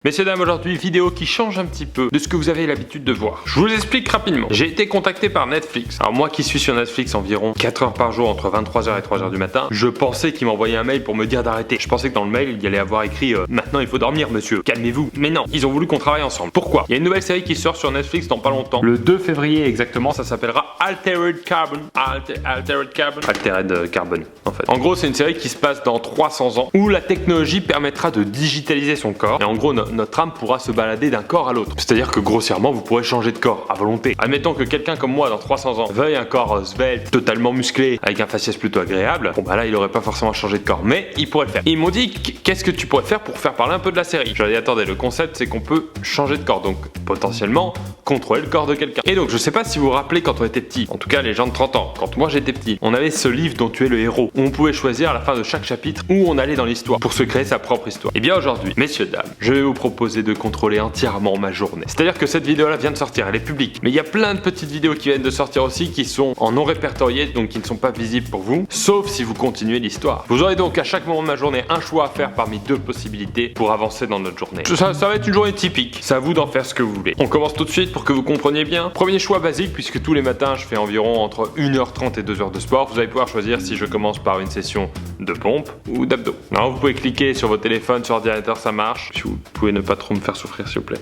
Messieurs dames, aujourd'hui vidéo qui change un petit peu de ce que vous avez l'habitude de voir. Je vous explique rapidement. J'ai été contacté par Netflix. Alors moi qui suis sur Netflix environ 4 heures par jour entre 23h et 3h du matin, je pensais qu'ils m'envoyaient un mail pour me dire d'arrêter. Je pensais que dans le mail il y allait avoir écrit maintenant il faut dormir monsieur, calmez-vous. Mais non, ils ont voulu qu'on travaille ensemble. Pourquoi? Il y a une nouvelle série qui sort sur Netflix dans pas longtemps. Le 2 février exactement, ça s'appellera Altered Carbon. Altered Carbon en fait. En gros, c'est une série qui se passe dans 300 ans où la technologie permettra de digitaliser son corps et en gros notre âme pourra se balader d'un corps à l'autre. C'est-à-dire que grossièrement vous pourrez changer de corps à volonté. Admettons que quelqu'un comme moi dans 300 ans veuille un corps svelte, totalement musclé, avec un faciès plutôt agréable, bon bah là il aurait pas forcément changé de corps, mais il pourrait le faire. Ils m'ont dit qu'est-ce que tu pourrais faire pour faire parler un peu de la série. Je leur ai dit attendez, le concept c'est qu'on peut changer de corps, donc potentiellement contrôler le corps de quelqu'un. Et donc je sais pas si vous vous rappelez quand on était petit, en tout cas les gens de 30 ans, quand moi j'étais petit, on avait ce livre dont tu es le héros, où on pouvait choisir à la fin de chaque chapitre où on allait dans l'histoire pour se créer sa propre histoire. Et bien aujourd'hui, messieurs dames, je vais vous proposer de contrôler entièrement ma journée. C'est-à-dire que cette vidéo là vient de sortir, elle est publique, mais il y a plein de petites vidéos qui viennent de sortir aussi qui sont en non répertorié, donc qui ne sont pas visibles pour vous, sauf si vous continuez l'histoire. Vous aurez donc à chaque moment de ma journée un choix à faire parmi deux possibilités pour avancer dans notre journée. Ça va être une journée typique, c'est à vous d'en faire ce que vous voulez. On commence tout de suite pour que vous compreniez bien. Premier choix basique, puisque tous les matins je fais environ entre 1h30 et 2h de sport, vous allez pouvoir choisir si je commence par une session de pompe ou d'abdos. Alors vous pouvez cliquer sur votre téléphone, sur ordinateur, ça marche. Si vous pouvez ne pas trop me faire souffrir s'il vous plaît.